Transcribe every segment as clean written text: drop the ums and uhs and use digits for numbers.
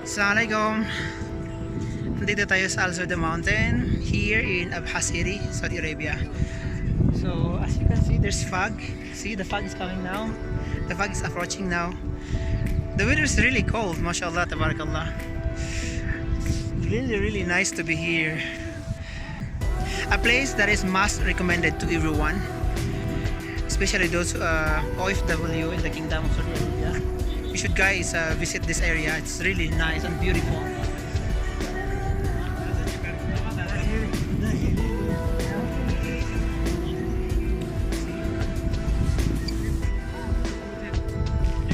Assalamualaikum. Nandito tayo sa Al Souda Mountain here in Abha City, Saudi Arabia. So as you can see, there's fog. See, the fog is coming now. The fog is approaching now. The weather is really cold, mashallah, tabarakallah. Really nice to be here. A place that is must recommended to everyone, especially those OFW in the Kingdom of Saudi Arabia. You should guys visit this area. It's really nice and beautiful.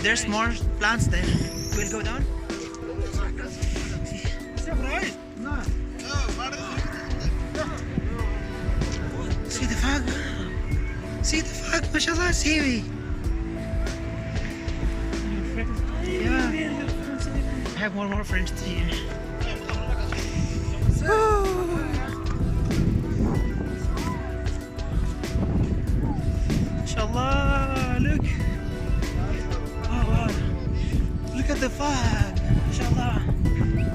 There's more plants there. We'll go down. See the fog. See the fog, mashallah, see. Yeah. I have more friends here. Mashallah, look. Oh wow. Look at the fog. Mashallah.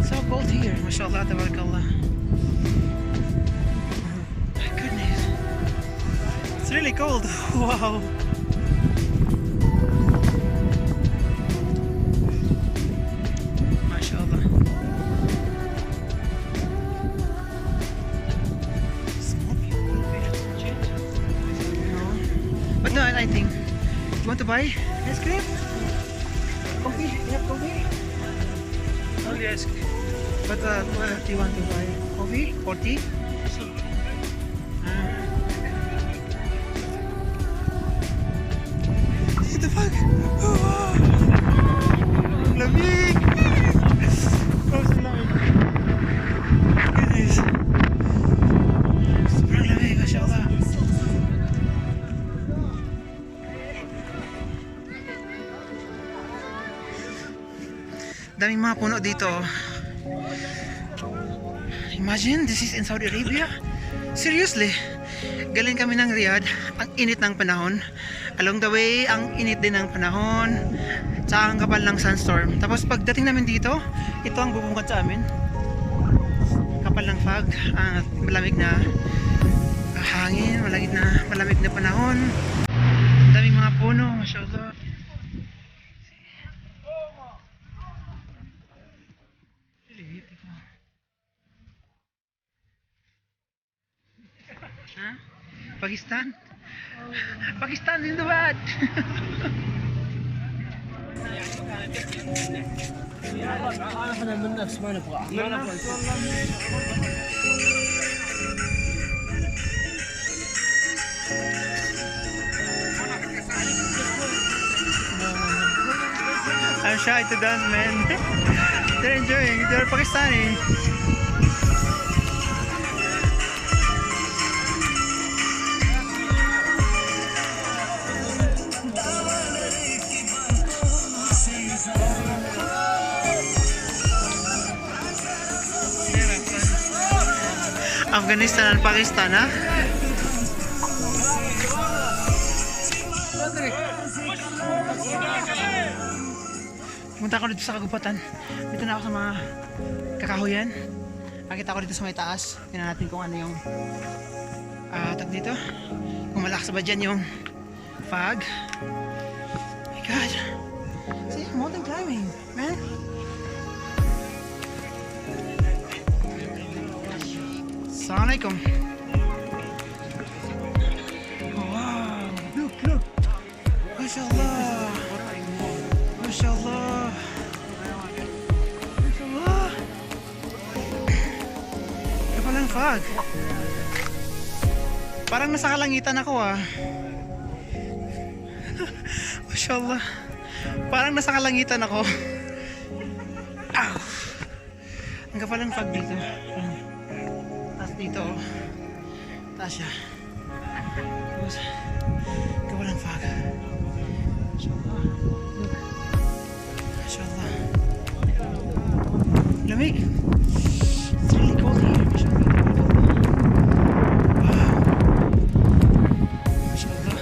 So cold here. Mashallah, tabarakallah. My goodness. It's really cold. Wow. Mashallah. Small people. No. But no, I think. You want to buy ice cream? Coffee? You have coffee? Only ice cream. But what do you want to buy? Coffee or tea? See the fog? Oh, wow. Lamig! Oh, so lamig. Look at this. Sobrang lamig, mashallah. Daming mga puno dito. Imagine, this is in Saudi Arabia. Seriously. Galing kami ng Riyadh. Ang init ng panahon. Along the way, ang init din ng panahon. Tsaka ang kapal ng sunstorm. Tapos pagdating namin dito, ito ang bubungad sa amin. Kapal ng fog. Malamig na hangin. Malamig na panahon. Daming mga puno. Mashallah. Huh? Pakistan? Pakistan Zindabad! I'm shy to dance, man. They're enjoying. They're Pakistani. Afghanistan and Pakistan, ha? Pumunta ako dito sa kagubatan. Dito na ako sa mga kakahuyan. Nakita ko dito sa may taas. Tingnan natin kung ano yung tag dito. Kung malakas ba dyan yung fog. Oh my God. See, mountain climbing, man. Assalamualaikum. Oh, wow. Look. Mashallah. Mashallah. Mashallah. Kapal ng fog. Parang nasa kalangitan ako, ah. Mashallah. Parang nasa kalangitan ako. Ow. Ang kapal ng fog dito. Dito, taas siya. Tapos, kawalang fog. Mashallah. Mashallah. Lamig. It's really cold here. Mashallah. Wow. Mashallah.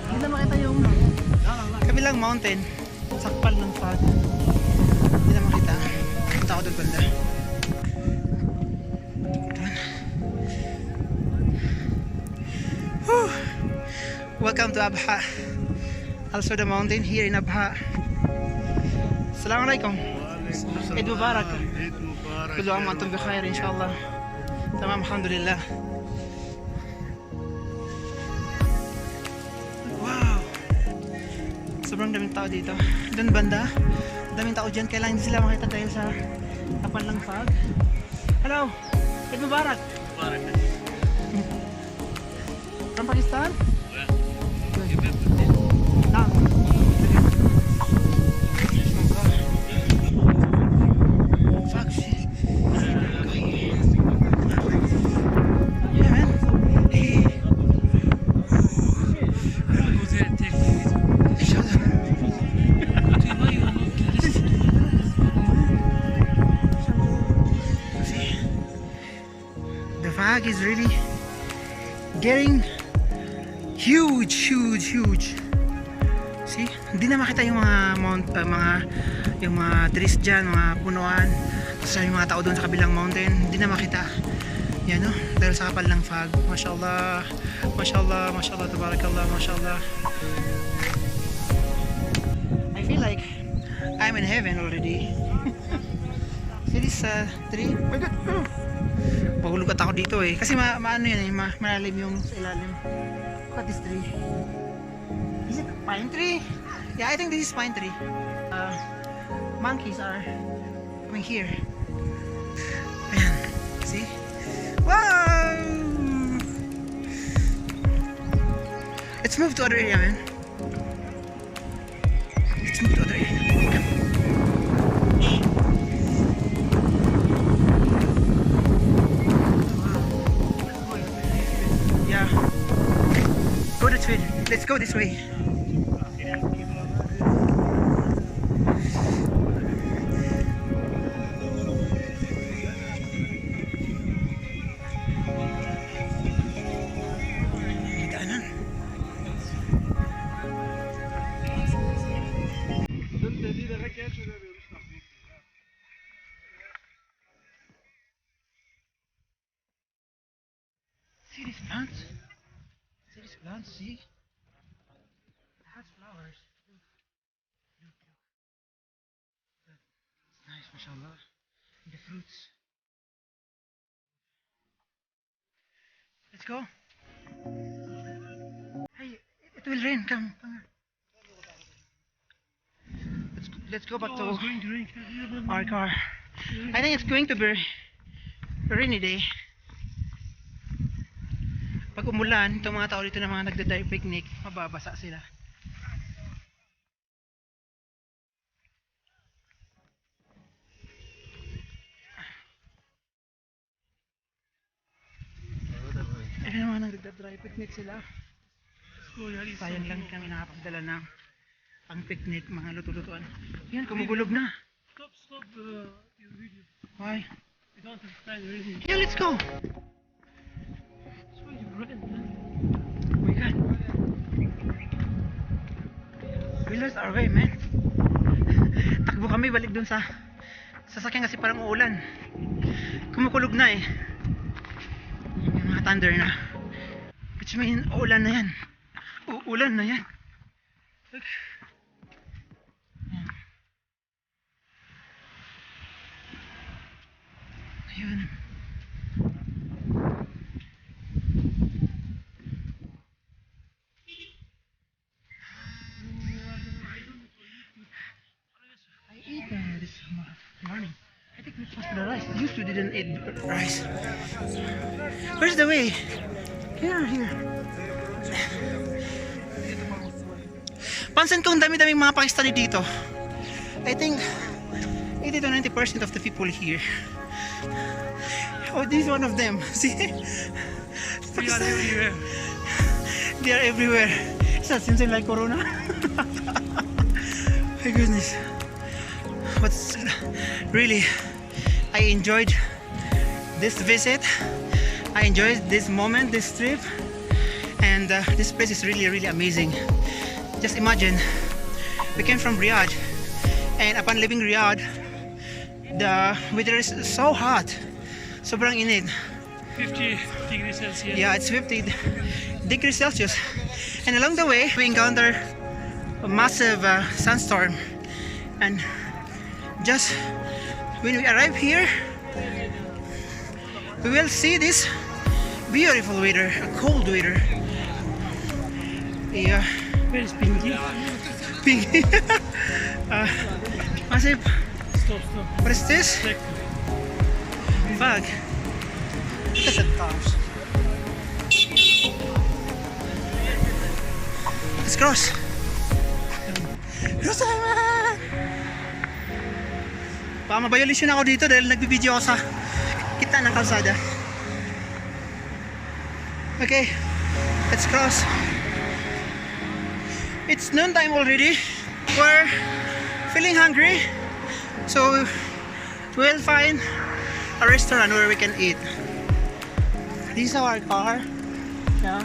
Hindi na makita yung kabilang mountain. Sakpal ng fog. makita. Punta ako doon banda. Doon. Whew. Welcome to Abha. Also the mountain here in Abha. Assalamualaikum. Eid Mubarak. Kullu aam wa antum bi khair inshallah. Tamam, alhamdulillah. Wow. Sobrang daming tao dito. Doon banda, daming tao dyan. Kailangan hindi sila makita dahil sa kapal ng fog. Hello. Eid Mubarak. From Pakistan? Naam. Fuck shit. Yeah, man. Hey. Shut up. See, the fog is really getting huge. See, hindi na makita yung mga trees dyan, mga punuan. Tapos yung mga tao doon sa kabilang mountain, hindi na makita. Yan, no? Dahil sa kapal ng fog. Mashallah, mashallah, mashallah, tabarakallah, mashallah. I feel like I'm in heaven already. See this tree? Oh my God! Pagulugat ako dito eh. Kasi maano yan eh, malalim yung sa ilalim. Look at this tree. Is it pine tree? Yeah, I think this is pine tree. Monkeys are coming here. Ayan. See? Wow! Let's move to other area, man. Let's move to other area. Yeah. Go this way. Let's go this way. See these plants? See these plants? See? It has flowers. Look. It's nice, mashallah. And the fruits. Let's go. Hey, it will rain. Come. Let's go back to our car. I think it's going to be a rainy day. Pag umulan, itong mga tao dito na mga nagda-dive picnic, mababasa sila. Ayun naman nagda-dive picnic sila. Sayang lang kami nakapagdala ng ang picnic, mga luto-lutuan. Yan, kumugulog na. Stop your video. Why? You don't understand the reason. Yeah, let's go. That's why you ran, man. Oh my God. We lost our way, man. Takbo kami balik dun sa sasakyan kasi parang uulan. Kumukulog na eh. Yung mga thunder na. Which mean, uulan na yan. Uulan na yan. Look. Ayun. I ate this morning. I think this was the rice. Used to didn't eat rice. Where's the way? Here. Pansin ko ang dami-daming mga Pakistani dito. I think 80 to 90% of the people here. Oh, this is one of them. See? They are everywhere. They are everywhere. Is that something like Corona? My goodness. But really, I enjoyed this visit. I enjoyed this moment, this trip. And this place is really, really amazing. Just imagine, we came from Riyadh. And upon leaving Riyadh, The weather is so hot. Sobrang init. 50 degrees Celsius. Yeah, it's 50 degrees Celsius. And along the way, we encounter a massive sandstorm. And just when we arrive here, we will see this beautiful weather, a cold weather. Yeah, Where is Pinky? pink. Massive. Stop. What is this? Check. Fog. Look at the cars. Let's cross. Cross naman! Baka mabayolisyon ako dito dahil nagbibideo ako sa kita ng kalsada. Okay, let's cross. It's noontime already. We're feeling hungry, so we'll find a restaurant where we can eat. This is our car. Yeah,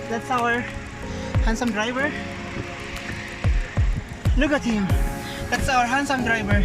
that's our handsome driver. Look at him. That's our handsome driver.